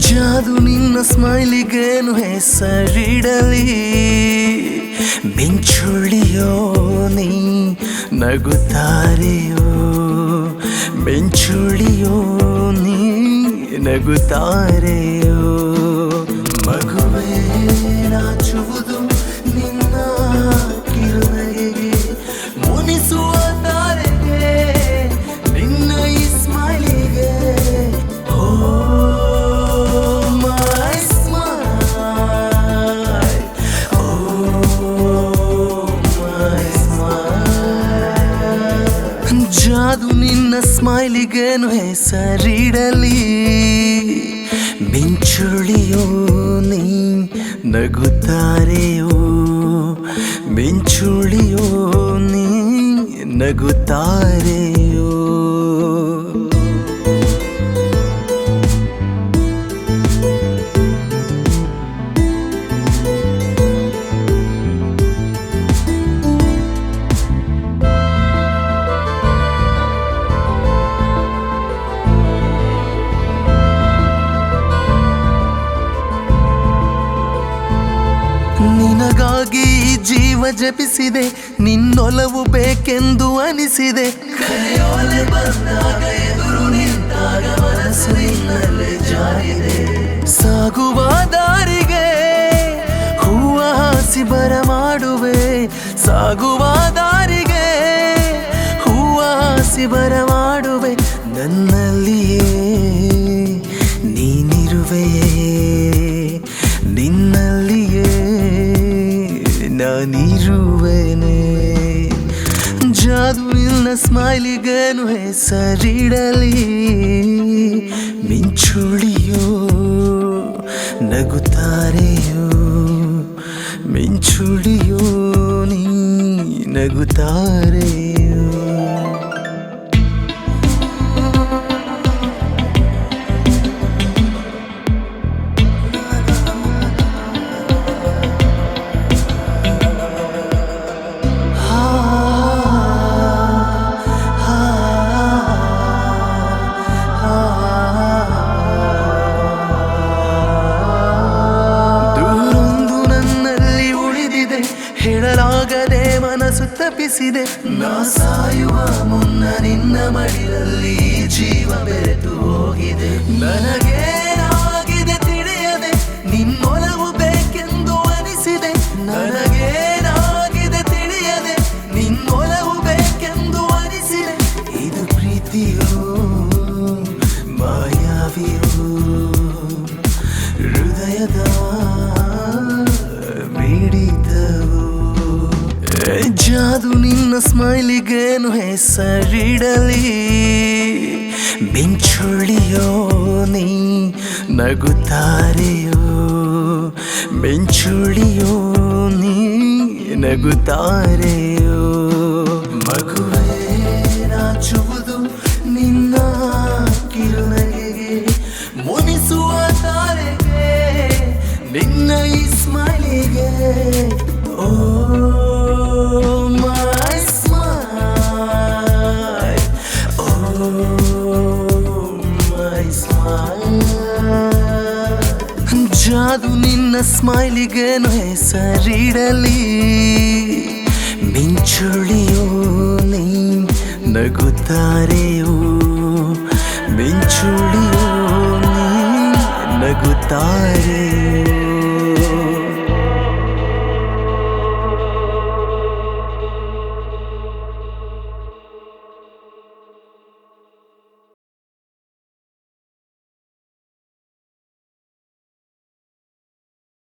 ಜಾದು ನಿನ್ನ ಸ್ಮೈಲಿಗೇನು ಹೆಸರಿಡಲಿ? ಮಿಂಚುಳಿಯೋ ನೀ ನಗುತ್ತಾರೆಯೋ, ಮಿಂಚುಳಿಯೋ ನೀ ನಗುತ್ತಾರೆಯೋ. ಮಗುವೇ ನಾಚುವುದು ನಿನ್ನ ಕಿರುನಗೆಗೆ, ಮುನಿಸುವ ತಾರೆಗೆ ನಿನ್ನ ಈ ಸ್ಮೈಲಿಗೆ. ಜಾದು ನಿನ್ನ ಸ್ಮೈಲಿಗೇನು ಹೆಸರಿಡಲಿ? ಮಿಂಚುಳಿಯೋ ನೀ ನಗುತ್ತಾರೆಯೋ, ಮಿಂಚುಳಿಯೋ ನೀ ನಗುತ್ತಾರೆಯೋ. ನಿನಗಾಗಿ ಜೀವ ಜಪಿಸಿದೆ, ನಿನ್ನೊಲವು ಬೇಕೆಂದು ಅನಿಸಿದೆ. ಕರೆಯೋಲೆ ಬಂದಾಗ ಎದುರು ನಿಂತಾಗ ಮನಸ್ಸು ನಿನ್ನಲ್ಲೇ ಜಾರಿದೆ. ಸಾಗುವ ದಾರಿಗೆ ಹೂವ ಹಾಸಿ ಬರಮಾಡುವೆ, ಸಾಗುವ ದಾರಿಗೆ ಹೂವ ಹಾಸಿ ಬರಮಾಡುವೆ. ನನ್ನಲ್ಲಿಯೇ ನೀನಿರುವೆಯೇ, ನಿನ್ನಲ್ಲಿಯೇ ನಾನಿರುವೆನೆ. ಜಾದು ನಿನ್ನ ಸ್ಮೈಲಿಗೇನು ಹೆಸರಿಡಲಿ? ಮಿಂಚುಳಿಯೋ ನಗುತ್ತಾರೆಯೋ, ಮಿಂಚುಳಿಯೋ ನೀ ನಗುತ್ತಾರೆಯೋ. ಹೇಳಲಾಗದೆ ಮನಸ್ಸು ತಪ್ಪಿಸಿದೆ. ನಾ ಸಾಯುವ ಮುನ್ನ ನಿನ್ನ ಮಡಿಲಲ್ಲಿ ಜೀವ ಬೆರೆತು ಹೋಗಿದೆ. ನನಗೇನಾಗಿದೆ ತಿಳಿಯದೆ ನಿನ್ನೊಲವು ಬೇಕೆಂದು ಅನಿಸಿದೆ. ನನಗೇನಾಗಿದೆ ತಿಳಿಯದೆ ನಿನ್ನೊಲವು ಬೇಕೆಂದು ಅನಿಸಿದೆ. ಇದು ಪ್ರೀತಿಯೋ ಮಾಯಾವಿಯೋ, ಹೃದಯದ ಮಿಡಿತವೋ. ಜಾದು ನಿನ್ನ ಸ್ಮೈಲಿಗೇನು ಹೆಸರಿಡಲಿ? ಮಿಂಚುಳಿಯೋ ನೀ ನಗುತ್ತಾರೆಯೋ, ಮಿಂಚುಳಿಯೋ ನೀ ನಗುತ್ತಾರೆಯೋ. ಮಗುವೇ ನಾಚುವುದು ನಿನ್ನ ಕಿರುನಗೆಗೆ, ಮುನಿಸುವ ತಾರೆಗೆ ನಿನ್ನ ಈ ಸ್ಮೈಲಿಗೆ. My smile, my smile. ಜಾದು ನಿನ್ನ ಸ್ಮೈಲಿಗೇನು ಹೆಸರಿಡಲಿ? ಮಿಂಚುಳಿಯೋ ನೀ ನಗುತ್ತಾರೆಯೋ, ಮಿಂಚುಳಿಯೋ ನೀ ನಗುತ್ತಾರೆಯೋ.